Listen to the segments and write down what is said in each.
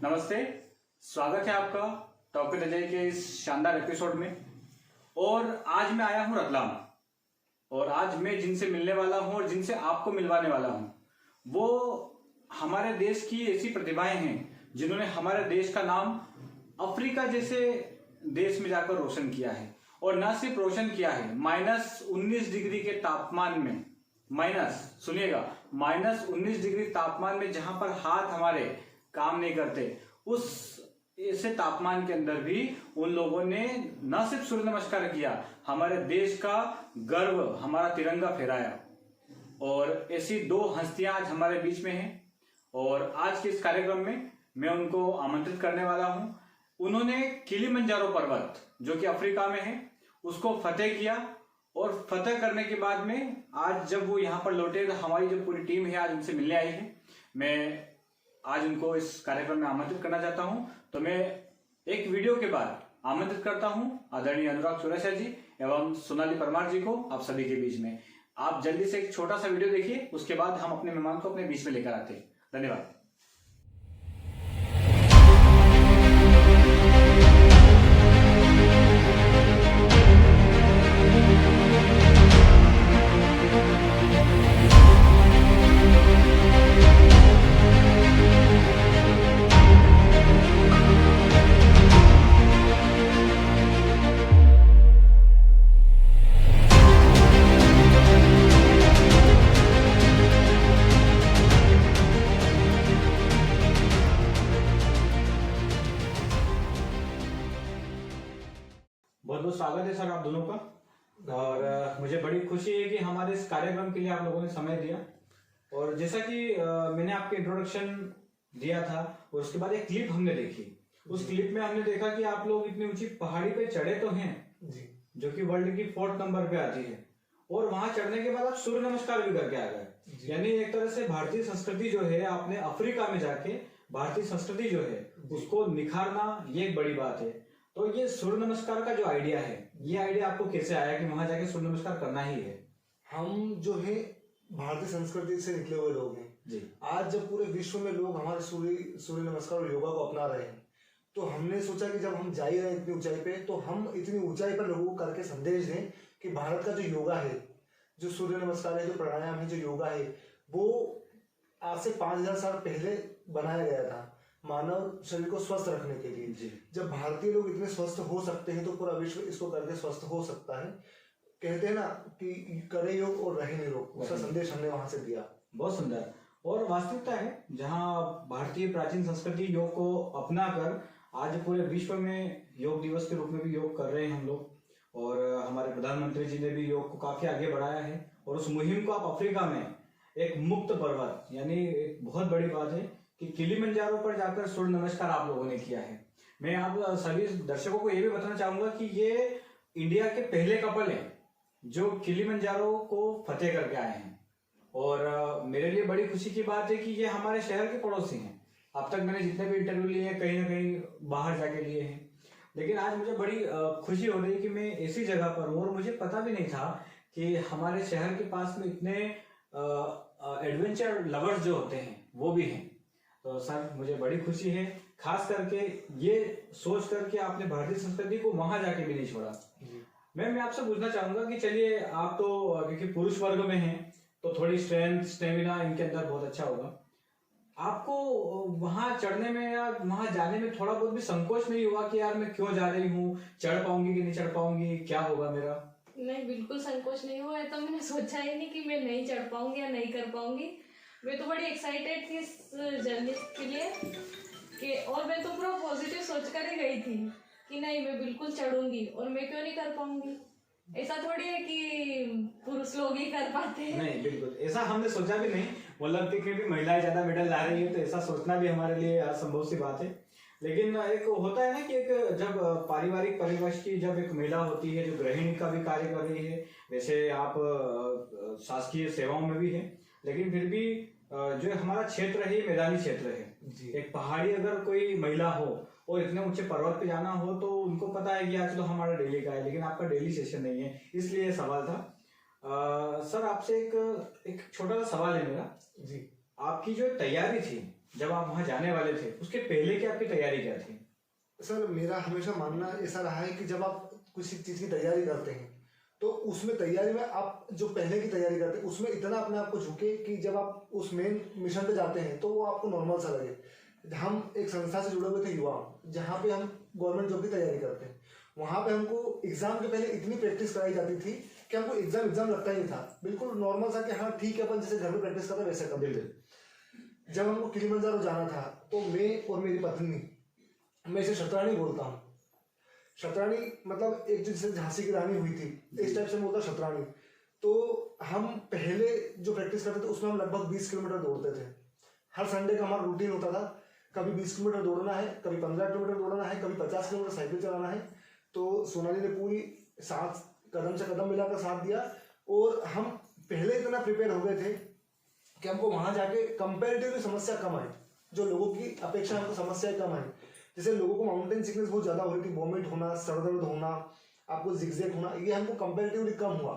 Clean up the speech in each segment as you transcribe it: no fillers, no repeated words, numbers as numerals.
नमस्ते, स्वागत है आपका टॉपिक अजय के इस शानदार एपिसोड में। और आज मैं आया हूँ रतलाम, और आज मैं जिनसे मिलने वाला हूँ और जिनसे आपको मिलवाने वाला हूँ वो हमारे देश की ऐसी प्रतिभाएं हैं जिन्होंने हमारे देश का नाम अफ्रीका जैसे देश में जाकर रोशन किया है। और ना सिर्फ रोशन किया है, -19 डिग्री के तापमान में, सुनिएगा, -19 डिग्री तापमान में जहां पर हाथ हमारे काम नहीं करते, उस ऐसे तापमान के अंदर भी उन लोगों ने न सिर्फ सूर्य नमस्कार किया, हमारे देश का गर्व, हमारा तिरंगा फहराया। और ऐसी दो हस्तियां आज हमारे बीच में हैं और आज के इस कार्यक्रम में मैं उनको आमंत्रित करने वाला हूं। उन्होंने किलिमंजारो पर्वत जो कि अफ्रीका में है उसको फतेह किया, और फतेह करने के बाद में आज जब वो यहाँ पर लौटे तो हमारी जो पूरी टीम है आज उनसे मिलने आई है। मैं आज उनको इस कार्यक्रम में आमंत्रित करना चाहता हूं, तो मैं एक वीडियो के बाद आमंत्रित करता हूं आदरणीय अनुराग चौरसिया जी एवं सोनाली परमार जी को आप सभी के बीच में। आप जल्दी से एक छोटा सा वीडियो देखिए, उसके बाद हम अपने मेहमान को अपने बीच में लेकर आते हैं। धन्यवाद। बहुत बहुत स्वागत है सर आप दोनों का। और मुझे बड़ी खुशी है कि हमारे इस कार्यक्रम के लिए आप लोगों ने समय दिया। और जैसा कि मैंने आपके इंट्रोडक्शन दिया था और उसके बाद एक क्लिप हमने देखी, उस क्लिप में हमने देखा कि आप लोग इतनी ऊंची पहाड़ी पे चढ़े तो हैं जी, जो कि वर्ल्ड की 4th नंबर पे आती है, और वहां चढ़ने के बाद आप सूर्य नमस्कार भी करके आ गए। यानी एक तरह से भारतीय संस्कृति जो है, आपने अफ्रीका में जाके भारतीय संस्कृति जो है उसको निखारना, ये एक बड़ी बात है। तो ये सूर्य नमस्कार का जो आइडिया है, ये आइडिया आपको कैसे आया कि वहां जाके सूर्य नमस्कार करना ही है? हम जो है भारतीय संस्कृति से निकले हुए लोग हैं जी। आज जब पूरे विश्व में लोग हमारे सूर्य नमस्कार और योगा को अपना रहे हैं, तो हमने सोचा कि जब हम जा ही रहे हैं इतनी ऊंचाई पे, तो हम इतनी ऊंचाई पर लोगों को करके संदेश दें कि भारत का जो योगा है, जो सूर्य नमस्कार है, जो प्राणायाम है, जो योगा है, वो आज से 5000 साल पहले बनाया गया था मानव शरीर को स्वस्थ रखने के लिए। जब भारतीय लोग इतने स्वस्थ हो सकते हैं तो पूरा विश्व इसको करके स्वस्थ हो सकता है। कहते हैं ना कि करे योग और रहे निरोग, उसका संदेश हमने वहां से दिया। बहुत सुंदर। और वास्तविकता है जहां भारतीय प्राचीन संस्कृति योग को अपनाकर आज पूरे विश्व में योग दिवस के रूप में भी योग कर रहे हैं हम लोग, और हमारे प्रधानमंत्री जी ने भी योग को काफी आगे बढ़ाया है। और उस मुहिम को आप अफ्रीका में एक मुक्त पर्वत, यानी एक बहुत बड़ी बात है कि किलिमंजारो पर जाकर सूर्य नमस्कार आप लोगों ने किया है। मैं आप सभी दर्शकों को ये भी बताना चाहूंगा कि ये इंडिया के पहले कपल हैं जो किलिमंजारो को फतेह करके आए हैं। और मेरे लिए बड़ी खुशी की बात है कि ये हमारे शहर के पड़ोसी हैं। अब तक मैंने जितने भी इंटरव्यू लिए हैं कहीं ना कहीं बाहर जाके लिए हैं, लेकिन आज मुझे बड़ी खुशी हो रही है कि मैं ऐसी जगह पर हूँ। और मुझे पता भी नहीं था कि हमारे शहर के पास में इतने एडवेंचर लवर्स जो होते हैं वो भी हैं। तो सर मुझे बड़ी खुशी है, खास करके ये सोच कर कि आपने भारतीय संस्कृति को वहां जाके भी नहीं छोड़ा। मैं आपसे पूछना चाहूंगा कि चलिए, आप तो क्योंकि पुरुष वर्ग में हैं तो थोड़ी स्ट्रेंथ स्टेमिना इनके अंदर बहुत अच्छा होगा, आपको वहां चढ़ने में या वहां जाने में थोड़ा बहुत भी संकोच नहीं हुआ कि यार मैं क्यों जा रही हूँ, चढ़ पाऊंगी कि नहीं चढ़ पाऊंगी, क्या होगा मेरा? नहीं, बिल्कुल संकोच नहीं हुआ है। तो मैंने सोचा ही नहीं कि मैं नहीं चढ़ पाऊंगी या नहीं कर पाऊंगी। मैं तो बड़ी एक्साइटेड थी इस जर्नी के लिए कि, और मैं तो पूरा पॉजिटिव सोच कर ही गई थी कि नहीं मैं बिल्कुल चढ़ूंगी, और मैं क्यों नहीं कर पाऊंगी। ऐसा थोड़ी है कि पुरुष लोग ही कर पाते हैं। नहीं, बिल्कुल ऐसा हमने सोचा भी नहीं। मतलब कि महिलाएं ज्यादा मेडल ला रही है तो ऐसा सोचना भी हमारे लिए असंभव सी बात है। लेकिन एक होता है ना कि एक जब पारिवारिक परिवेश की जब एक महिला होती है जो गृहिणी का भी कार्य कर रही है, वैसे आप शासकीय सेवाओं में भी है, लेकिन फिर भी जो हमारा क्षेत्र है मैदानी क्षेत्र है। एक पहाड़ी अगर कोई महिला हो और इतने ऊंचे पर्वत पे जाना हो तो उनको पता है कि आज तो हमारा डेली का है, लेकिन आपका डेली सेशन नहीं है, इसलिए सवाल था। सर आपसे एक छोटा सा सवाल है मेरा जी। आपकी जो तैयारी थी जब आप वहां जाने वाले थे उसके पहले की आपकी तैयारी क्या थी? सर मेरा हमेशा मानना ऐसा रहा है कि जब आप किसी चीज की तैयारी करते हैं तो उसमें तैयारी में आप जो पहले की तैयारी करते हैं उसमें इतना अपने आप को झुके कि जब आप उस मेन मिशन पे जाते हैं तो वो आपको नॉर्मल सा लगे। हम एक संस्था से जुड़े हुए थे युवा, जहाँ पे हम गवर्नमेंट जॉब की तैयारी करते हैं। वहाँ पे हमको एग्जाम के पहले इतनी प्रैक्टिस कराई जाती थी कि हमको एग्जाम लगता ही नहीं था, बिल्कुल नॉर्मल सा कि हाँ ठीक है अपन जैसे घर में प्रैक्टिस करते हैं वैसे कर देते। जब हमको किलिमंजारो जाना था तो मैं और मेरी पत्नी, मैं इसे शतरानी बोलता हूँ, शतरानी मतलब एक जैसे झांसी की रानी हुई थी इस टाइप से बोलता शतरानी। तो हम पहले जो प्रैक्टिस करते थे उसमें हम लगभग 20 किलोमीटर दौड़ते थे। हर संडे का हमारा रूटीन होता था, कभी 20 किलोमीटर दौड़ना है, कभी 15 किलोमीटर दौड़ना है, कभी 50 किलोमीटर साइकिल चलाना है। तो सोनाली ने पूरी साथ कदम से कदम मिलाकर साथ दिया और हम पहले इतना प्रिपेयर हो गए थे कि हमको वहां जाके कंपेरेटिवली समस्या कम आई, जो लोगों की अपेक्षा हमको समस्याएं कम आई। जैसे लोगों को माउंटेन सिकनेस बहुत ज्यादा हो रही थी, वॉमिट होना, सर दर्द होना, आपको जिगजैग होना, ये हमको कंपेरेटिवली कम हुआ।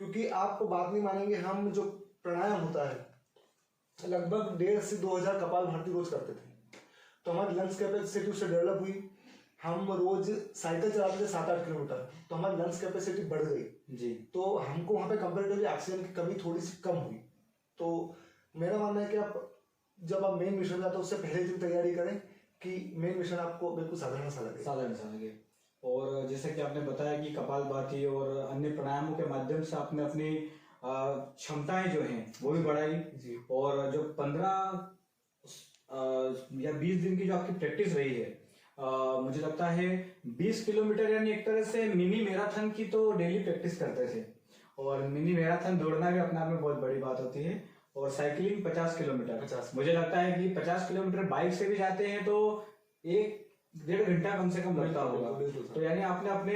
क्योंकि आपको बात नहीं मानेंगे, हम जो प्राणायाम होता है लगभग 1,500 से 2,000 कपाल भारती रोज करते थे। तो हमारी लंग्स कैपेसिटी उससे डेवलप हुई। हम रोज साइकिल चलाते थे 7-8 किलोमीटर, तो हमारी लंग्स कैपेसिटी बढ़ गई जी। तो हमको वहाँ पे कंपेरेटिवली ऑक्सीजन की कमी थोड़ी सी कम हुई। तो मेरा मानना है कि आप जब आप मेन मिशन जाते हो उससे पहले दिन तैयारी करें कि मेन मिशन आपको बिल्कुल साधारण सा लगे। और जैसे कि आपने बताया कि कपालभाति और अन्य प्राणायामों के माध्यम से आपने अपनी क्षमताएं जो हैं वो भी बढ़ाई जी। और जो 15 या 20 दिन की जो आपकी प्रैक्टिस रही है, मुझे लगता है 20 किलोमीटर यानी एक तरह से मिनी मैराथन की तो डेली प्रैक्टिस करते थे। और मिनी मैराथन दौड़ना भी अपने आप में बहुत बड़ी बात होती है। और साइकिलिंग 50 किलोमीटर, मुझे लगता है कि 50 किलोमीटर बाइक से भी जाते हैं तो 1-1.5 घंटा कम से कम लगता होगा। तो यानी आपने अपने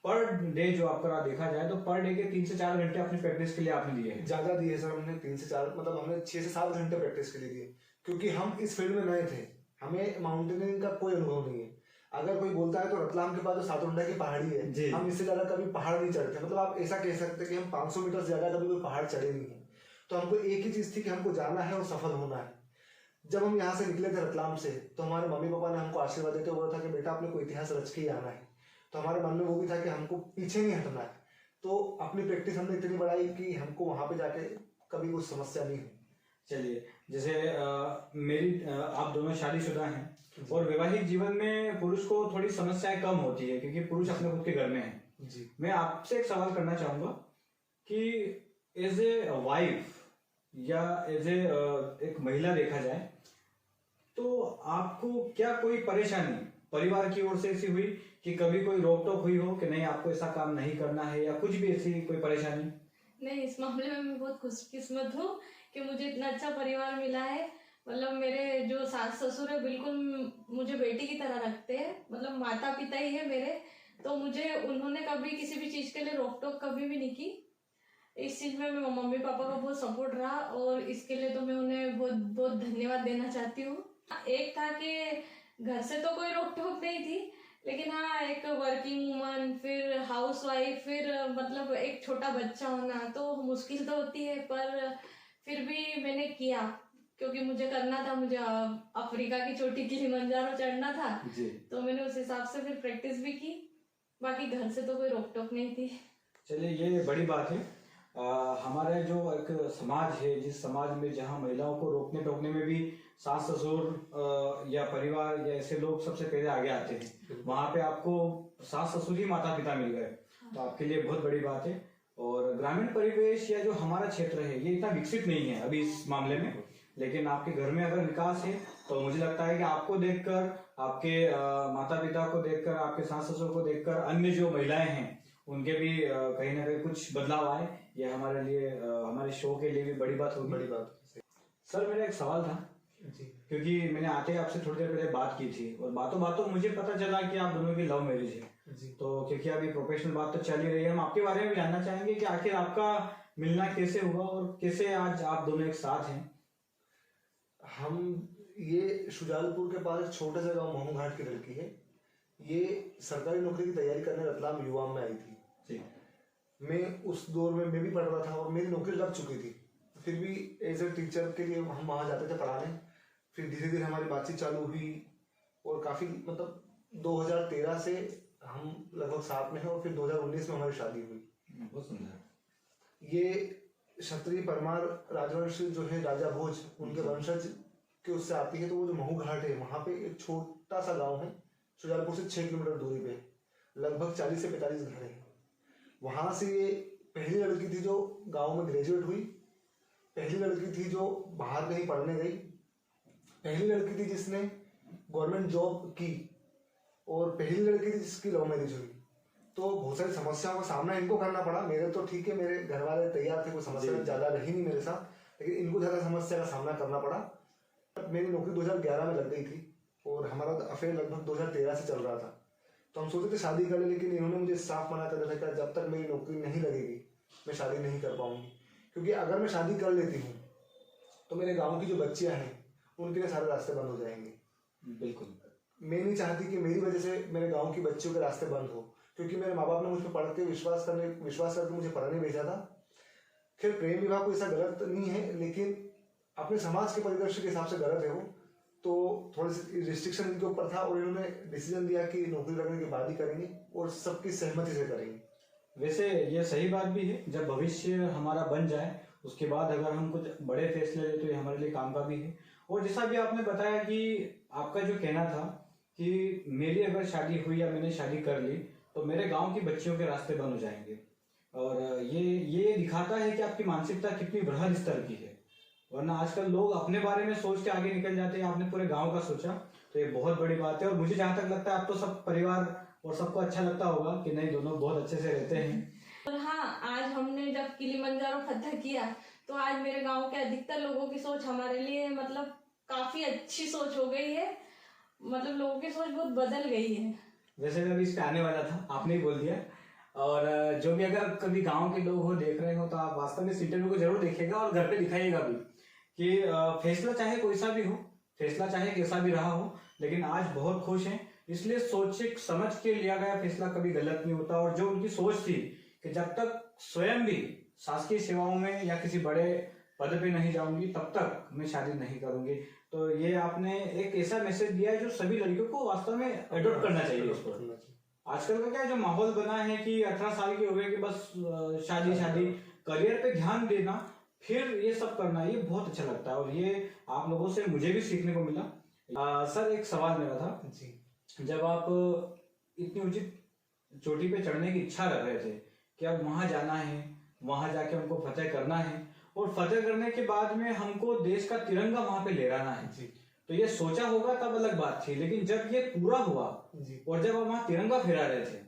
पर डे जो आपका देखा जाए तो पर डे के 3 से 4 घंटे अपनी प्रैक्टिस के लिए आपने दिए हैं। ज्यादा दिए सर, हमने 3 से 4 मतलब हमने 6 से 7 घंटे प्रैक्टिस के लिए दिए, क्योंकि हम इस फील्ड में नए थे, हमें माउंटेनियरिंग का कोई अनुभव नहीं है। अगर कोई बोलता है तो रतलाम के पास जो सातुंडा की पहाड़ी है, हम इससे ज्यादा कभी पहाड़ नहीं चढ़ते। मतलब आप ऐसा कह सकते हैं कि हम 500 मीटर से ज्यादा कभी कोई पहाड़ चढ़े नहीं है। तो हमको एक ही चीज थी कि हमको जाना है और सफल होना है। जब हम यहाँ से निकले थे रतलाम से तो हमारे मम्मी पापा ने हमको आशीर्वाद देते हुए बोला था कि बेटा अपने को इतिहास रच के ही आना है। तो हमारे मन में वो भी था कि हमको पीछे नहीं हटना है। तो अपनी प्रैक्टिस हमने इतनी बढ़ाई कि हमको वहां पे जाके कभी कोई समस्या नहीं हुई। चलिए, जैसे आप दोनों शादीशुदा हैं और वैवाहिक जीवन में पुरुष को थोड़ी समस्याएं कम होती है क्योंकि पुरुष अपने खुद के घर में है जी। मैं आपसे एक सवाल करना चाहूंगा कि एज ए वाइफ या एज ए एक महिला देखा जाए तो आपको क्या कोई परेशानी परिवार की ओर से ऐसी हुई कि कभी कोई रोक टोक हुई हो कि नहीं आपको ऐसा काम नहीं करना है या कुछ भी ऐसी कोई परेशानी? नहीं, इस मामले में मैं बहुत खुशकिस्मत हूँ कि मुझे इतना अच्छा परिवार मिला है। मतलब मेरे जो सास ससुर है बिल्कुल मुझे बेटी की तरह रखते हैं, मतलब माता पिता ही है मेरे। तो मुझे उन्होंने कभी किसी भी चीज के लिए रोक टोक कभी भी नहीं की। इस चीज में मैं मम्मी पापा का बहुत सपोर्ट रहा और इसके लिए तो मैं उन्हें बहुत बहुत धन्यवाद देना चाहती हूँ। एक था कि घर से तो कोई रोक टोक नहीं थी, लेकिन हाँ एक वर्किंग वुमन, फिर हाउस वाइफ, फिर मतलब एक छोटा बच्चा होना तो मुश्किल तो होती है, पर फिर भी मैंने किया क्योंकि मुझे करना था। मुझे अफ्रीका की चोटी किलिमंजारो चढ़ना था जी। तो मैंने उस हिसाब से फिर प्रैक्टिस भी की। बाकी घर से तो कोई रोक टोक नहीं थी। चलिए, ये बड़ी बात है। हमारे जो एक समाज है, जिस समाज में जहाँ महिलाओं को रोकने टोकने में भी सास ससुर या परिवार या ऐसे लोग सबसे पहले आगे आते हैं, वहां पे आपको सास ससुर ही माता पिता मिल गए, तो आपके लिए बहुत बड़ी बात है। और ग्रामीण परिवेश या जो हमारा क्षेत्र है ये इतना विकसित नहीं है अभी इस मामले में, लेकिन आपके घर में अगर विकास है तो मुझे लगता है कि आपको देखकर, आपके माता पिता को देखकर, आपके सास ससुर को देखकर अन्य जो महिलाएं हैं उनके भी कहीं ना कहीं कुछ बदलाव आए। ये हमारे लिए, हमारे शो के लिए भी बड़ी बात होगी। बड़ी बात। सर, मेरा एक सवाल था जी। क्योंकि मैंने आते आपसे थोड़ी देर पहले बात की थी और बातों बातों मुझे पता चला कि आप दोनों की लव मैरिज है जी। तो क्योंकि अभी प्रोफेशनल बात तो चल ही रही है, हम आपके बारे में भी जानना चाहेंगे कि आखिर आपका मिलना कैसे हुआ और कैसे आज आप दोनों एक साथ हैं। हम ये शुजालपुर के पास एक छोटे से गाँव महू घाट की लड़की है। ये सरकारी नौकरी की तैयारी करने रतलाम युवा में आई थी जी। मैं उस दौर में मैं भी पढ़ रहा था और मेरी नौकरी लग चुकी थी, फिर भी एज ए टीचर के लिए हम वहाँ जाते थे पढ़ाने। फिर धीरे धीरे हमारी बातचीत चालू हुई और काफ़ी मतलब 2013 से हम लगभग साथ में हैं और फिर 2019 में हमारी शादी हुई। बहुत सुंदर। ये क्षत्रिय परमार राजवंश जो है राजा भोज उनके वंशज के उससे आती है। तो वो जो महू घाट है वहाँ पे एक छोटा सा गांव है, शुजालपुर से 6 किलोमीटर दूरी पे, लगभग 40 से 45 घर हैं। वहाँ से ये पहली लड़की थी जो गांव में ग्रेजुएट हुई, पहली लड़की थी जो बाहर कहीं पढ़ने गई, पहली लड़की थी जिसने गवर्नमेंट जॉब की और पहली लड़की थी जिसकी लव मैरिज हुई। तो बहुत सारी समस्याओं का सामना इनको करना पड़ा। मेरे तो ठीक है, मेरे घर वाले तैयार थे, कोई समस्या ज़्यादा रही नहीं मेरे साथ, लेकिन इनको ज़्यादा समस्या का सामना करना पड़ा। मेरी नौकरी 2011 में लग गई थी और हमारा अफेयर लगभग 2013 से चल रहा था। तो हम सोचे थे शादी कर ले, लेकिन इन्होंने मुझे साफ मना कर दिया था कि जब तक मेरी नौकरी नहीं लगेगी मैं शादी नहीं कर पाऊंगी, क्योंकि अगर मैं शादी कर लेती हूँ तो मेरे गाँव की जो बच्चियाँ हैं उनके लिए सारे रास्ते बंद हो जाएंगे। बिल्कुल, मैं नहीं चाहती कि मेरी वजह से मेरे गांव की बच्चियों के रास्ते बंद हो, क्योंकि मेरे माँ बाप ने मुझ पर पढ़ के विश्वास करके मुझे पढ़ाने भेजा था। खैर प्रेम विवाह कोई ऐसा गलत नहीं है, लेकिन अपने समाज के परिदृश्य के हिसाब से गलत है वो। तो थोड़ी सी रिस्ट्रिक्शन इनके ऊपर था और इन्होंने डिसीजन दिया कि नौकरी लगने के बाद ही करेंगे और सबकी सहमति से करेंगे। वैसे ये सही बात भी है, जब भविष्य हमारा बन जाए उसके बाद अगर हम कुछ बड़े फैसले लें तो ये हमारे लिए काम का भी है। और जैसा भी आपने बताया कि आपका जो कहना था कि मेरी अगर शादी हुई या मैंने शादी कर ली तो मेरे गांव की बच्चियों के रास्ते बंद हो जाएंगे, और ये दिखाता है कि आपकी मानसिकता कितनी बृहद स्तर की है। वरना आजकल लोग अपने बारे में सोच के आगे निकल जाते हैं, आपने पूरे गांव का सोचा, तो ये बहुत बड़ी बात है। और मुझे जहाँ तक लगता है आप तो सब परिवार और सबको अच्छा लगता होगा कि नहीं, दोनों बहुत अच्छे से रहते हैं। और हाँ, आज हमने जब किलिमंजारो फतह किया तो आज मेरे गांव के अधिकतर लोगों की सोच हमारे लिए मतलब काफी अच्छी सोच हो गई है। मतलब लोगों की सोच बहुत बदल गई है। वैसे मैं अभी इस पे आने वाला था, आपने ही बोल दिया। और जो भी अगर कभी गांव के लोग हो देख रहे हो तो आप वास्तव में इस इंटरव्यू को जरूर देखिएगा और घर पे दिखाइएगा भी कि फैसला चाहे कोई सा भी हो, फैसला चाहे कैसा भी रहा हो, लेकिन आज बहुत खुश हैं। इसलिए सोचे समझ के लिया गया फैसला कभी गलत नहीं होता। और जो उनकी सोच थी कि जब तक स्वयं भी शासकीय सेवाओं में या किसी बड़े पद पे नहीं जाऊंगी तब तक मैं शादी नहीं करूंगी, तो ये आपने एक ऐसा मैसेज दिया है जो सभी लड़कियों को वास्तव में अडॉप्ट करना चाहिए इसको। आजकल का क्या जो माहौल बना है कि 18 साल की हो गए कि बस शादी शादी, करियर पे ध्यान देना, फिर ये सब करना, ये बहुत अच्छा लगता है। और ये आप लोगों से मुझे भी सीखने को मिला। सर एक सवाल मेरा था जी, जब आप इतनी ऊंची चोटी पे चढ़ने की इच्छा रख रहे थे कि अब वहां जाना है, वहां जाके हमको फतेह करना है और फतेह करने के बाद में हमको देश का तिरंगा वहां पे लहराना है जी, तो ये सोचा होगा तब अलग बात थी, लेकिन जब ये पूरा हुआ जी और जब आप वहां तिरंगा फहरा रहे थे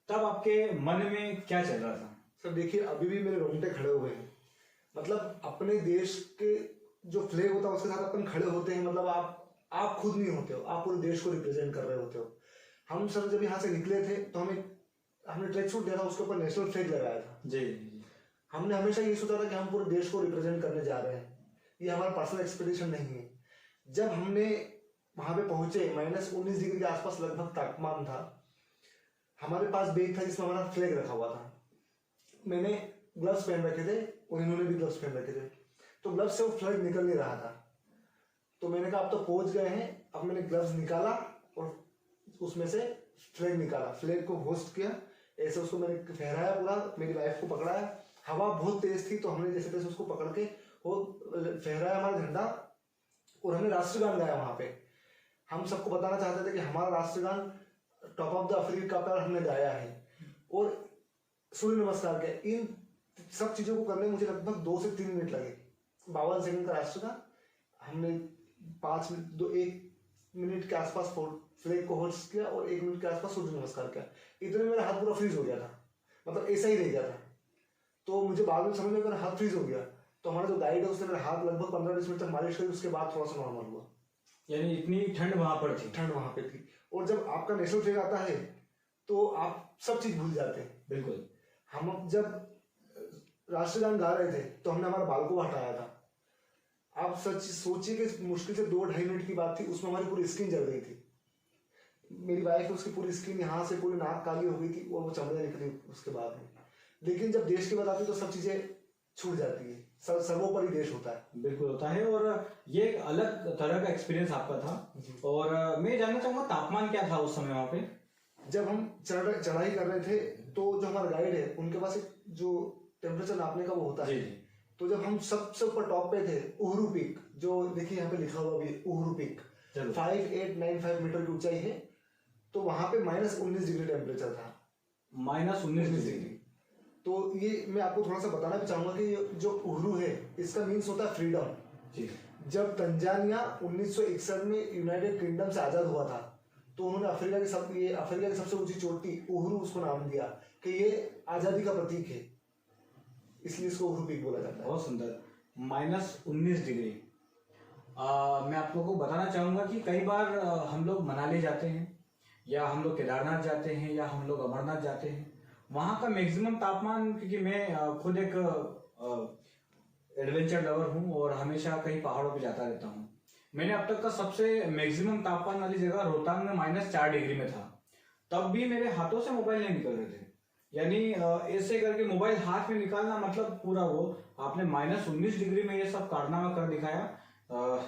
तब आपके मन में क्या चल रहा था? सर देखिए, अभी भी मेरे रोंगटे खड़े हुए हैं। मतलब अपने देश के जो फ्लैग होता है उसके साथ अपन खड़े होते हैं। मतलब आप खुद नहीं होते हो, आप पूरे देश को रिप्रेजेंट कर रहे होते हो। हम सर जब यहाँ से निकले थे तो हमने ट्रैक सूट दिया था, उसके ऊपर नेशनल फ्लैग लगाया था जी। हमने हमेशा ये सोचा था कि हम पूरे देश को रिप्रेजेंट करने जा रहे हैं, ये हमारा पर्सनल एक्सपीडिशन नहीं है। जब हमने वहां पे पहुंचे, -19 डिग्री के आसपास लगभग तापमान था, हमारे पास बैग था जिसमें हमारा फ्लैग रखा हुआ था। मैंने ग्लव्स पहन रखे थे और इन्होंने भी ग्लव्स पहन रखे थे, तो ग्लव्स से वो फ्लैग निकल नहीं रहा था। तो मैंने कहा अब तो पहुंच गए हैं। अब मैंने ग्लव्स निकाला और उसमें से फ्लैग निकाला, फ्लैग को होस्ट किया, ऐसे उसको मैंने फहराया पूरा, मेरी वाइफ को पकड़ाया। हवा बहुत तेज थी तो हमने जैसे तैसे उसको पकड़ के वो फहराया हमारा झंडा और हमने राष्ट्रगान गाया वहां पे। हम सबको बताना चाहते थे कि हमारा राष्ट्रगान टॉप ऑफ द अफ्रीका पर हमने गाया है और सूर्य नमस्कार के। इन सब चीजों को करने में मुझे लगभग 2 से 3 मिनट लगे। 52 सेकंड का राष्ट्रगान हमने 1 मिनट के आसपास फ्लैग को होस्ट किया और 1 मिनट के आसपास सूर्य नमस्कार किया। इतने में मेरा हाथ पूरा फ्रीज हो गया था, मतलब ऐसा ही रह गया था। तो मुझे बाद में समझ में मेरा हाथ फ्रीज हो गया, तो हमारा जो गाइड है उसने मेरा हाथ लगभग 15-20 मिनट तक मालिश करी, उसके बाद थोड़ा सा नॉर्मल हुआ। यानी इतनी ठंड वहां पर थी? ठंड वहां पे थी। और जब आपका नेशनल फ्लैग आता है तो आप सब चीज भूल जाते हैं। बिल्कुल। हम जब राष्ट्रगान गा रहे थे तो हमने हमारा बाल को हटाया था। आप सच सोचिए कि मुश्किल से 2-2.5 मिनट की बात थी, उसमें हमारी पूरी स्किन जल गई थी। मेरी वाइफ, उसकी पूरी स्किन यहाँ से पूरी नाक काली हो गई थी और वो चमड़े निकली उसके बाद में। लेकिन जब देश की बात आती है तो सब चीजें छूट जाती है। सर्वोपरि देश होता है। बिल्कुल होता है, और ये एक अलग तरह का एक्सपीरियंस आपका था। और मैं जानना चाहूंगा तापमान क्या था उस समय वहाँ पे? जब हम चढ़ाई कर रहे थे तो जो हमारा गाइड है उनके पास एक जो टेम्परेचर नापने का वो होता है। जी। तो जब हम सबसे ऊपर टॉप पे थे, उहरू पीक, जो देखिए यहाँ पे लिखा हुआ भी उहरू पीक, 5895 मीटर की ऊंचाई है, तो वहां पे -19 डिग्री टेम्परेचर था। -19 डिग्री। तो ये मैं आपको थोड़ा सा बताना भी चाहूंगा कि ये जो उहरू है इसका मीन्स होता है फ्रीडम। जी। जब तंजानिया 1961 में यूनाइटेड किंगडम से आजाद हुआ था तो उन्होंने अफ्रीका की सबसे ऊंची चोटी उहरू उसको नाम दिया कि ये आजादी का प्रतीक है, इसलिए इसको उहरू पीक बोला जाता है। बहुत सुंदर। -19 डिग्री। मैं आप लोगों को बताना चाहूंगा कि कई बार हम लोग मनाली जाते हैं, या हम लोग केदारनाथ जाते हैं, या हम लोग अमरनाथ जाते हैं, वहाँ का मैक्सिमम तापमान, क्योंकि मैं खुद एक एडवेंचर लवर हूँ और हमेशा कहीं पहाड़ों पे जाता रहता हूँ। मैंने अब तक का सबसे मैक्सिमम तापमान वाली जगह रोहतांग में -4 डिग्री में था। तब भी मेरे हाथों से मोबाइल नहीं निकल रहे थे, यानी ऐसे करके मोबाइल हाथ में निकालना मतलब पूरा वो आपने -19 डिग्री में ये सब कारनामा कर दिखाया।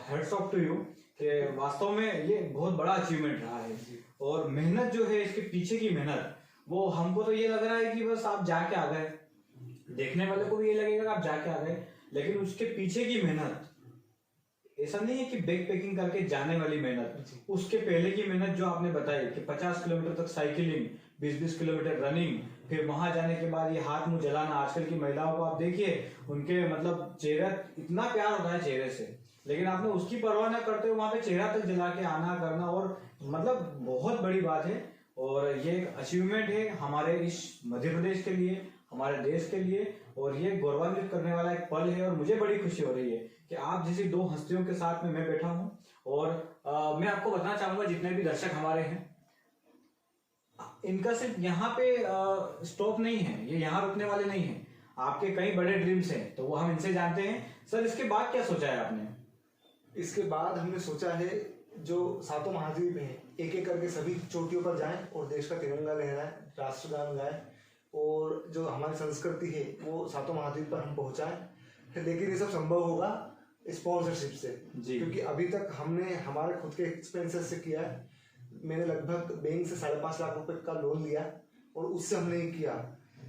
हेड्स ऑफ टू यू कि वास्तव में ये बहुत बड़ा अचीवमेंट रहा है। और मेहनत जो है, इसके पीछे की मेहनत, वो हमको तो ये लग रहा है कि बस आप जाके आ गए, देखने वाले को भी ये लगेगा कि आप जाके आ गए, लेकिन उसके पीछे की मेहनत, ऐसा नहीं है कि बैक पैकिंग करके जाने वाली मेहनत, उसके पहले की मेहनत जो आपने बताई कि 50 किलोमीटर तक साइकिलिंग, 20-20 किलोमीटर रनिंग, फिर वहां जाने के बाद ये हाथ मुंह जलाना। आजकल की महिलाओं को आप देखिए, उनके मतलब चेहरा, इतना प्यार होता है चेहरे से, लेकिन आपने उसकी परवाह न करते हुए वहां पे चेहरा तक जला के आना करना, और मतलब बहुत बड़ी बात है। और ये एक अचीवमेंट है हमारे इस मध्य प्रदेश के लिए, हमारे देश के लिए, और ये गौरवान्वित करने वाला एक पल है। और मुझे बड़ी खुशी हो रही है कि आप जैसी दो हस्तियों के साथ में मैं बैठा हूँ। और मैं आपको बताना चाहूंगा, जितने भी दर्शक हमारे हैं, इनका सिर्फ यहाँ पे स्टॉप नहीं है, ये यहाँ रुकने वाले नहीं हैं। आपके कई बड़े ड्रीम्स हैं, तो वो हम इनसे जानते हैं। सर, इसके बाद क्या सोचा है आपने? इसके बाद हमने सोचा है जो सातों महाद्वीप हैं, एक एक करके सभी चोटियों पर जाएं और देश का तिरंगा लहराएं, राष्ट्रगान गाएं, और जो हमारी संस्कृति है वो सातों महाद्वीप पर हम पहुंचाएं। लेकिन ये सब संभव होगा स्पॉन्सरशिप से, क्योंकि अभी तक हमने हमारे खुद के एक्सपेंसेस से किया है। मैंने लगभग बैंक से 5.5 लाख रुपए का लोन लिया और उससे हमने ये किया,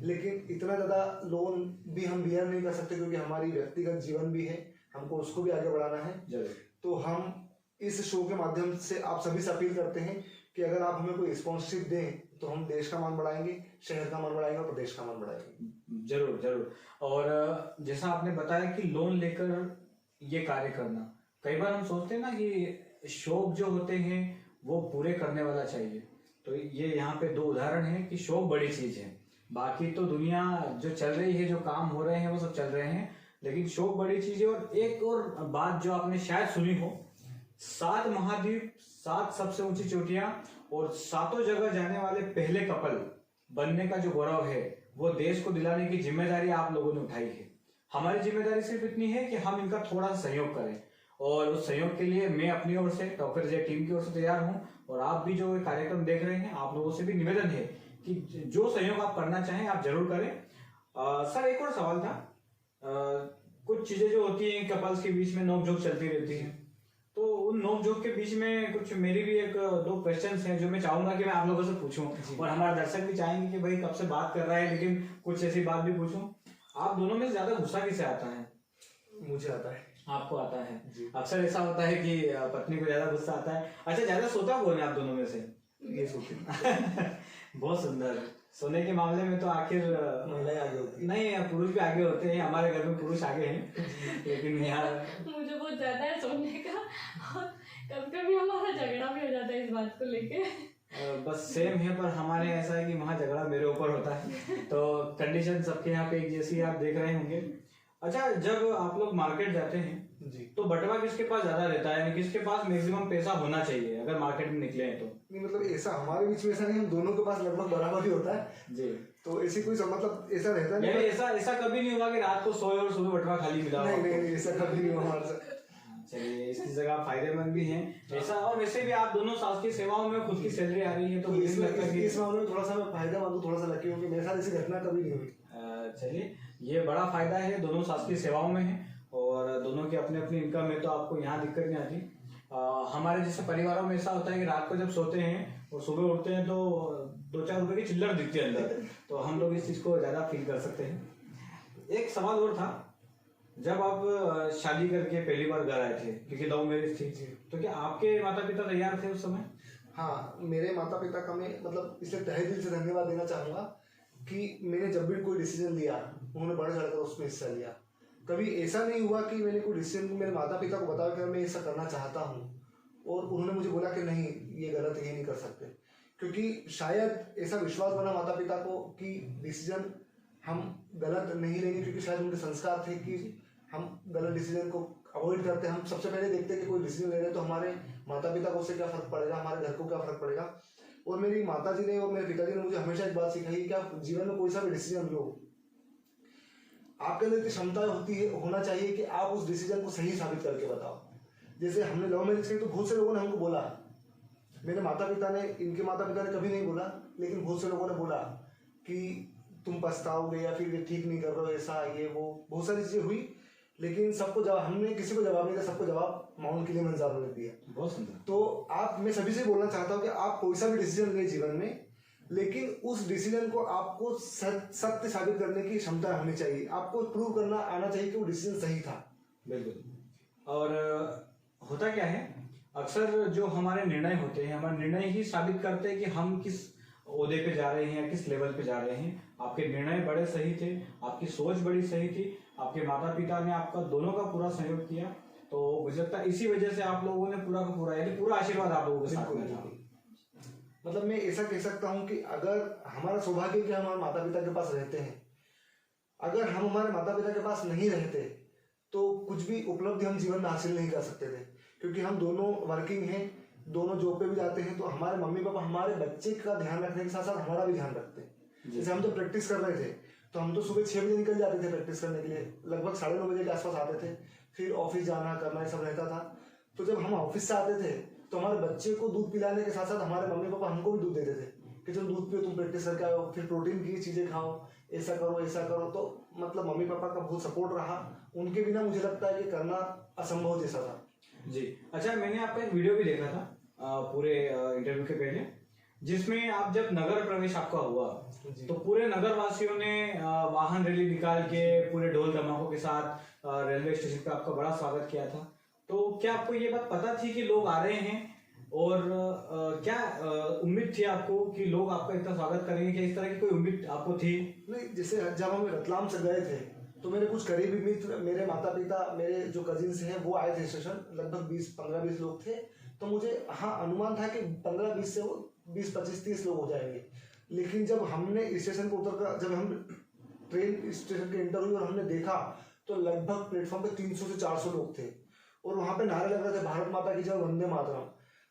लेकिन इतना ज़्यादा लोन भी हम बियर नहीं कर सकते, क्योंकि हमारी व्यक्तिगत जीवन भी है, हमको उसको भी आगे बढ़ाना है। तो हम इस शो के माध्यम से आप सभी से अपील करते हैं कि अगर आप हमें कोई स्पॉन्सरशिप दें तो हम देश का मान बढ़ाएंगे, शहर का मान बढ़ाएंगे और प्रदेश का मान बढ़ाएंगे। जरूर जरूर। और जैसा आपने बताया कि लोन लेकर ये कार्य करना, कई बार हम सोचते हैं ना कि शौक जो होते हैं वो पूरे करने वाला चाहिए। तो ये यहाँ पे 2 उदाहरण हैं कि शौक बड़ी चीज है, बाकी तो दुनिया जो चल रही है, जो काम हो रहे हैं वो सब चल रहे हैं, लेकिन शौक बड़ी चीज है। और एक और बात जो आपने शायद सुनी हो, 7 महाद्वीप, 7 सबसे ऊंची चोटियां और 7 जगह जाने वाले पहले कपल बनने का जो गौरव है, वो देश को दिलाने की जिम्मेदारी आप लोगों ने उठाई है। हमारी जिम्मेदारी सिर्फ इतनी है कि हम इनका थोड़ा सा सहयोग करें, और उस सहयोग के लिए मैं अपनी ओर से, टॉपर जे टीम की ओर से तैयार हूं। और आप भी जो कार्यक्रम देख रहे हैं, आप लोगों से भी निवेदन है कि जो सहयोग आप करना चाहें आप जरूर करें। सर, एक और सवाल था। कुछ चीजें जो होती हैं कपल्स के बीच में, नोक झोंक चलती रहती है, तो उन नोक झोंक के बीच में कुछ मेरी भी 1-2 क्वेश्चंस हैं जो मैं चाहूंगा कि मैं आप लोगों से पूछूं, और हमारे दर्शक भी चाहेंगे कि भाई कब से बात कर रहा है, लेकिन कुछ ऐसी बात भी पूछूं। आप दोनों में ज्यादा गुस्सा किसे आता है? मुझे आता है। आपको आता है? अक्सर ऐसा होता है कि पत्नी को ज्यादा गुस्सा आता है। अच्छा, ज्यादा सोता कौन है आप दोनों में से? ये सोती बहुत सुंदर। सोने के मामले में तो आखिर महिलाएं आगे होती नहीं, पुरुष भी आगे होते हैं। हमारे घर में पुरुष आगे हैं, लेकिन यार मुझे बहुत ज्यादा है सोने का, और कभी कभी हमारा झगड़ा भी हो जाता है इस बात को लेके। बस सेम है, पर हमारे ऐसा है कि वहाँ झगड़ा मेरे ऊपर होता है, तो कंडीशन सबके यहाँ पे एक जैसी आप देख रहे होंगे। अच्छा, जब आप लोग मार्केट जाते हैं जी, तो बटवा किसके पास ज्यादा रहता है, यानी किसके पास मैक्सिमम पैसा होना चाहिए अगर मार्केट में निकले हैं तो? नहीं, मतलब ऐसा हमारे बीच में ऐसा नहीं, हम दोनों के पास लगभग बराबर ही होता है जी। तो ऐसी कोई मतलब ऐसा रहता नहीं। ऐसा कभी नहीं हुआ कि रात को सोए और सुबह बटवा खाली मिला? नहीं, ऐसा कभी नहीं हुआ हमारे साथ। चलिए, इसकी जगह फायदेमंद भी हैं ऐसा। और वैसे भी आप दोनों शासकीय सेवाओं में खुद की सैलरी आ रही है, तो इस मामले में थोड़ा सा मैं फायदेमंद हूँ, थोड़ा सा लकी हूँ कि मेरे साथ ऐसी घटना कभी नहीं हुई। चलिए, ये बड़ा फायदा है, दोनों शासकीय सेवाओं में है और दोनों की अपनी अपनी इनकम है, तो आपको यहाँ दिक्कत नहीं आती। हमारे जैसे परिवारों में ऐसा होता है कि रात को जब सोते हैं और सुबह उठते हैं तो 2-4 रुपए की चिल्लर दिखती है अंदर, तो हम लोग इस चीज़ को ज़्यादा फील कर सकते हैं। एक सवाल और था, जब आप शादी करके पहली बार घर आए थे, क्योंकि लव मैरिज थी, तो क्या आपके माता पिता तैयार थे उस समय? हाँ, मेरे माता पिता का मैं मतलब इसलिए तहे दिल से धन्यवाद देना चाहूँगा कि मैंने जब भी कोई डिसीजन लिया उन्होंने बढ़ चढ़कर उसमें हिस्सा लिया। कभी ऐसा नहीं हुआ कि मैंने कोई डिसीजन मेरे माता पिता को बताया कि मैं ऐसा करना चाहता हूँ और उन्होंने मुझे बोला कि नहीं ये गलत है, ये नहीं कर सकते, क्योंकि शायद ऐसा विश्वास बना माता पिता को कि डिसीजन हम गलत नहीं लेंगे, क्योंकि शायद उनके संस्कार थे कि हम गलत डिसीजन को अवॉइड करते हैं। हम सबसे पहले देखते हैं कि कोई डिसीजन ले रहे हैं तो हमारे माता पिता को उससे क्या फर्क पड़ेगा, हमारे घर को क्या फर्क पड़ेगा। और मेरी माता जी ने और मेरे पिताजी ने मुझे हमेशा एक बात सिखाई कि आप जीवन में कोई सा भी डिसीजन लो, आपके अंदर इतनी क्षमता होना चाहिए कि आप उस डिसीजन को सही साबित करके बताओ। जैसे हमने लव मैरिज की तो बहुत से लोगों ने हमको बोला, मेरे माता पिता ने, इनके माता पिता ने कभी नहीं बोला, लेकिन बहुत से लोगों ने बोला कि तुम पछताओगे या फिर ये ठीक नहीं कर रहे हो, ऐसा ये वो, बहुत सारी चीजें हुई, लेकिन सबको जवाब, हमने किसी को जवाब नहीं दिया, सबको जवाब माउंट के लिए मंजार ने दिया। बहुत सुंदर। तो आप, मैं सभी से बोलना चाहता हूँ कि आप कोई सा भी डिसीजन ले जीवन में, लेकिन उस डिसीजन को आपको सत्य साबित करने की क्षमता होनी चाहिए, आपको प्रूव करना आना चाहिए कि वो डिसीजन सही था। बिल्कुल। और होता क्या है, अक्सर जो हमारे निर्णय होते हैं, हमारे निर्णय ही साबित करते हैं कि हम किस ओहदे पे जा रहे हैं या किस लेवल पे जा रहे हैं। आपके निर्णय बड़े सही थे, आपकी सोच बड़ी सही थी, आपके माता पिता ने आपका दोनों का पूरा सहयोग किया, तो मुझे लगता है इसी वजह से आप लोगों ने पूरा का पूरा, यानी पूरा आशीर्वाद आप लोगों के साथ में था। मतलब मैं ऐसा कह सकता हूँ कि अगर हमारा सौभाग्य कि हम हमारे माता पिता के पास रहते हैं, अगर हम हमारे माता पिता के पास नहीं रहते तो कुछ भी उपलब्धि हम जीवन में हासिल नहीं कर सकते थे, क्योंकि हम दोनों वर्किंग हैं, दोनों जॉब पे भी जाते हैं, तो हमारे मम्मी पापा हमारे बच्चे का ध्यान रखने के साथ साथ हमारा भी ध्यान रखते हैं। जैसे हम जब प्रैक्टिस कर रहे थे तो हम तो सुबह 6 बजे निकल जाते थे प्रैक्टिस करने के लिए, लगभग 9:30 बजे के आसपास आते थे, फिर ऑफिस जाना करना ये सब रहता था। तो जब हम ऑफिस से आते थे तो हमारे बच्चे को दूध पिलाने के साथ साथ हमारे मम्मी पापा हमको भी दूध देते थे कि चलो दूध पियो, तुम प्रैक्टिस करके आओ, फिर प्रोटीन की चीजें खाओ, ऐसा करो ऐसा करो। तो मतलब मम्मी पापा का बहुत सपोर्ट रहा, उनके बिना मुझे लगता है कि करना असंभव जैसा था। जी। अच्छा, मैंने आपका एक वीडियो भी देखा था पूरे इंटरव्यू के पहले, जिसमें आप जब नगर प्रवेश आपका हुआ तो पूरे नगर वासियों ने वाहन रैली निकाल के पूरे ढोल धमाकों के साथ रेलवे स्टेशन पे आपका बड़ा स्वागत किया था। तो क्या आपको ये बात पता थी कि लोग आ रहे हैं, और क्या उम्मीद थी आपको कि लोग आपका इतना स्वागत करेंगे? क्या इस तरह की कोई उम्मीद आपको थी? नहीं, जैसे जब हम रतलाम से गए थे तो मेरे कुछ करीबी मित्र, मेरे माता पिता, मेरे जो कजिन्स हैं वो आए थे स्टेशन, लगभग 15-20 लोग थे। तो मुझे हाँ अनुमान था कि 15-20 से वो 20-25-30 लोग हो जाएंगे। लेकिन जब हमने स्टेशन को उतर कर, जब हम ट्रेन स्टेशन के एंटर हुई और हमने देखा तो लगभग प्लेटफॉर्म पे 300 से 400 लोग थे और वहां पे नारे लग रहे थे, भारत माता की जय, वंदे मातरम।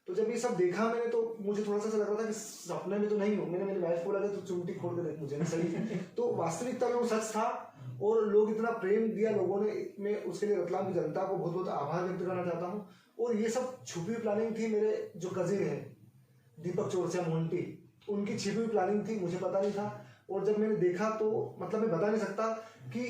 तो जब ये सब देखा मैंने तो मुझे थोड़ा सा लग रहा था कि सपने में तो नहीं हूँ। मैंने मेरी वाइफ को लगा तो चुमटी खोल के देख मुझे ना सही तो वास्तविकता में वो सच था और लोग इतना प्रेम दिया लोगों ने, मैं उसके लिए रतलाम की जनता को बहुत बहुत आभार व्यक्त करना चाहता हूँ। और ये सब छुपी प्लानिंग थी, मेरे जो कजिन है दीपक चौरसिया मोंटी, उनकी छिपी हुई प्लानिंग थी, मुझे पता नहीं था। और जब मैंने देखा तो मतलब मैं बता नहीं सकता कि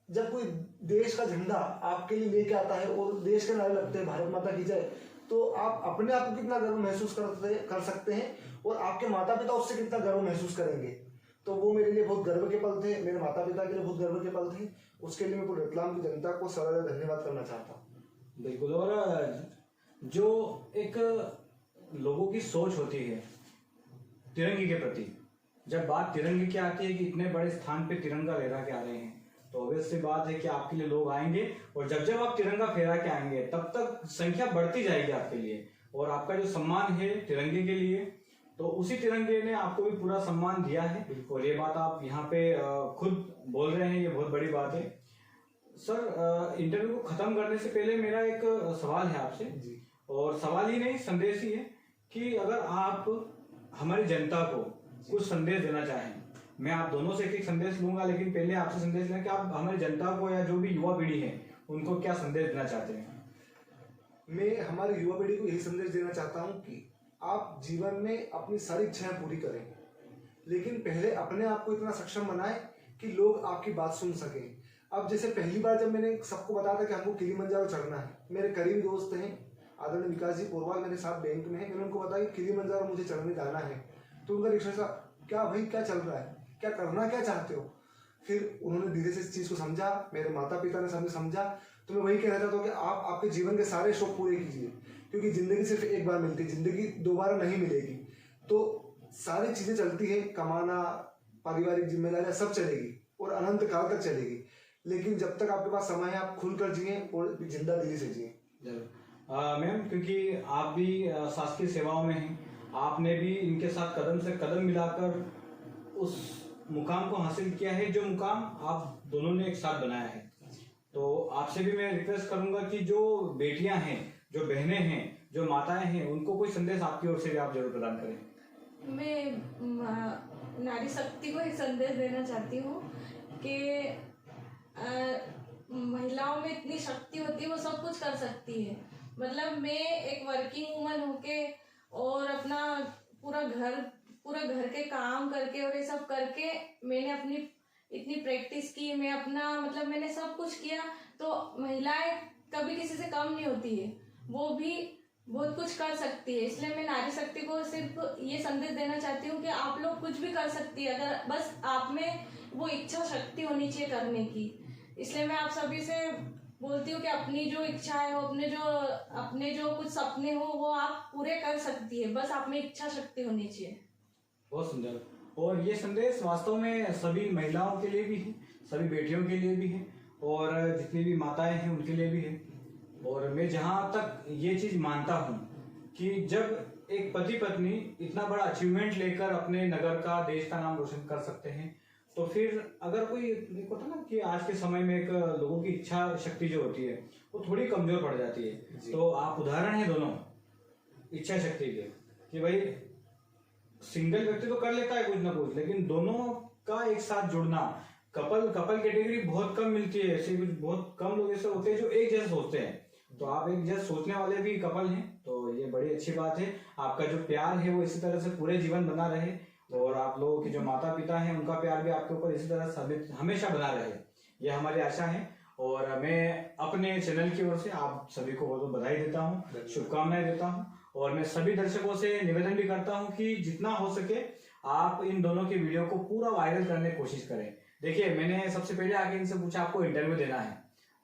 जब कोई देश का झंडा आपके लिए लेके आता है और देश के नारे लगते हैं भारत माता की जय, तो आप अपने आप को कितना गर्व महसूस कर सकते हैं और आपके माता पिता उससे कितना गर्व महसूस करेंगे। तो वो मेरे लिए बहुत गर्व के पल थे, मेरे माता पिता के लिए बहुत गर्व के पल थे। उसके लिए मैं पूरे रतलाम की जनता को सदा धन्यवाद करना चाहता हूँ। बिल्कुल। और जो एक लोगों की सोच होती है तिरंगे के प्रति, जब बात तिरंगे की आती है कि इतने बड़े स्थान पे तिरंगा लहरा के आ रहे हैं, तो ऑब्वियस सी बात है कि आपके लिए लोग आएंगे, और जब जब आप तिरंगा फहरा के आएंगे तब तक संख्या बढ़ती जाएगी आपके लिए, और आपका जो सम्मान है तिरंगे के लिए, तो उसी तिरंगे ने आपको भी पूरा सम्मान दिया है। और ये बात आप यहाँ पे खुद बोल रहे हैं, ये बहुत बड़ी बात है। सर, इंटरव्यू को खत्म करने से पहले मेरा एक सवाल है आपसे, और सवाल ही नहीं संदेश ही है कि अगर आप हमारी जनता को कुछ संदेश देना चाहें, मैं आप दोनों से एक संदेश लूंगा, लेकिन पहले आपसे संदेश लें कि आप हमारी जनता को या जो भी युवा पीढ़ी है उनको क्या संदेश देना चाहते हैं? मैं हमारी युवा पीढ़ी को यही संदेश देना चाहता हूँ कि आप जीवन में अपनी सारी इच्छाएं पूरी करें, लेकिन पहले अपने आप को इतना सक्षम बनाएं कि लोग आपकी बात सुन सकें। अब जैसे पहली बार जब मैंने सबको बताया था कि हमको किलिमंजारो चढ़ना है, मेरे करीब दोस्त हैं आदरणीय विकास जी पोरवाल मेरे साथ बैंक में है, मैंने उनको बताया कि किलिमंजारो मुझे चढ़ने जाना है। तो उनका रिएक्शन था, क्या भाई क्या चल रहा है, क्या करना क्या चाहते हो? फिर उन्होंने धीरे से इस चीज़ को समझा, मेरे माता पिता ने समझा। तो मैं वही कहना चाहता हूँ कि आप आपके जीवन के सारे शौक पूरे कीजिए, क्योंकि ज़िंदगी सिर्फ एक बार मिलती है, ज़िंदगी दोबारा नहीं मिलेगी। तो सारी चीज़ें चलती हैं, कमाना, पारिवारिक जिम्मेदारियाँ सब चलेगी और अनंत काल तक चलेगी, लेकिन जब तक आपके पास समय है आप खुलकर जिए और जिंदा दिली से जिए। मैम, क्योंकि आप भी शासकीय सेवाओं में हैं, आपने भी इनके साथ कदम से कदम मिलाकर उस मुकाम को हासिल किया है जो मुकाम आप दोनों ने एक साथ बनाया है। तो आपसे भी मैं रिक्वेस्ट करूंगा कि जो बेटियां हैं, जो बहनें हैं, जो माताएं हैं, उनको कोई संदेश आपकी ओर से भी आप जरूर प्रदान करें। मैं नारी शक्ति को एक संदेश देना चाहती हूँ कि महिलाओं में इतनी शक्ति होती है, वो सब कुछ कर सकती है। मतलब मैं एक वर्किंग वूमन होके और अपना पूरा घर के काम करके और ये सब करके मैंने अपनी इतनी प्रैक्टिस की, मैं अपना मतलब मैंने सब कुछ किया। तो महिलाएं कभी किसी से कम नहीं होती है, वो भी बहुत कुछ कर सकती है। इसलिए मैं नारी शक्ति को सिर्फ ये संदेश देना चाहती हूँ कि आप लोग कुछ भी कर सकती है, अगर बस आप में वो इच्छा शक्ति होनी चाहिए करने की। इसलिए मैं आप सभी से बोलती हूँ कि अपनी जो इच्छा है, अपने जो कुछ सपने हो वो आप पूरे कर सकती है, बस आप में इच्छा शक्ति होनी चाहिए। बहुत सुंदर। और ये संदेश वास्तव में सभी महिलाओं के लिए भी है, सभी बेटियों के लिए भी है, और जितनी भी माताएं हैं उनके लिए भी है। और मैं जहाँ तक ये चीज मानता हूँ कि जब एक पति पत्नी इतना बड़ा अचीवमेंट लेकर अपने नगर का, देश का नाम रोशन कर सकते हैं, तो फिर अगर कोई होता ना कि आज के समय में एक लोगों की इच्छा शक्ति जो होती है वो थोड़ी कमजोर पड़ जाती है। तो आप उदाहरण है दोनों इच्छा शक्ति के, कि भाई सिंगल व्यक्ति तो कर लेता है कुछ ना कुछ, लेकिन दोनों का एक साथ जुड़ना, कपल कैटेगरी बहुत कम मिलती है, ऐसे कुछ बहुत कम लोग ऐसे होते हैं जो एक जैसे सोचते हैं। तो आप एक जैसे सोचने वाले भी कपल हैं, तो ये बड़ी अच्छी बात है। आपका जो प्यार है वो इसी तरह से पूरे जीवन बना रहे, और आप लोगों के जो माता पिता हैं उनका प्यार भी आपके ऊपर इसी तरह से हमेशा बना रहे, ये हमारी आशा है। और मैं अपने चैनल की ओर से आप सभी को बहुत बधाई देता हूँ, शुभकामनाएं देता हूँ। और मैं सभी दर्शकों से निवेदन भी करता हूँ कि जितना हो सके आप इन दोनों की वीडियो को पूरा वायरल करने की कोशिश करें। देखिए, मैंने सबसे पहले आके इनसे पूछा आपको इंटरव्यू देना है,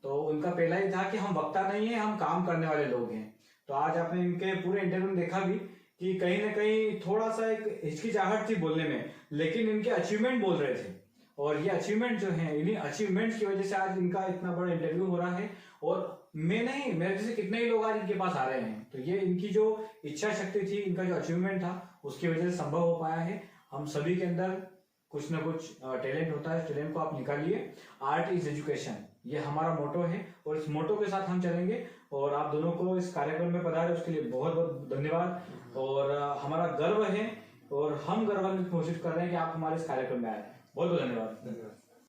तो उनका पहला ही था कि हम वक्ता नहीं है, हम काम करने वाले लोग हैं। तो आज आपने इनके पूरे इंटरव्यू में देखा भी कि कहीं ना कहीं थोड़ा सा एक हिचकिचाहट थी बोलने में, लेकिन इनके अचीवमेंट बोल रहे थे। और ये अचीवमेंट जो है, इन्हीं अचीवमेंट की वजह से आज इनका इतना बड़ा इंटरव्यू हो रहा है। और मैं नहीं, मेरे जैसे कितने ही लोग आज इनके पास आ रहे हैं। तो ये इनकी जो इच्छा शक्ति थी, इनका जो अचीवमेंट था, उसकी वजह से संभव हो पाया है। हम सभी के अंदर कुछ ना कुछ टैलेंट होता है, टैलेंट को आप निकालिए। आर्ट इज एजुकेशन, ये हमारा मोटो है, और इस मोटो के साथ हम चलेंगे। और आप दोनों को इस कार्यक्रम में पधारे उसके लिए बहुत बहुत धन्यवाद। और हमारा गर्व है और हम गर्वान्वित कोशिश कर रहे हैं कि आप हमारे इस कार्यक्रम में आए। बहुत बहुत धन्यवाद।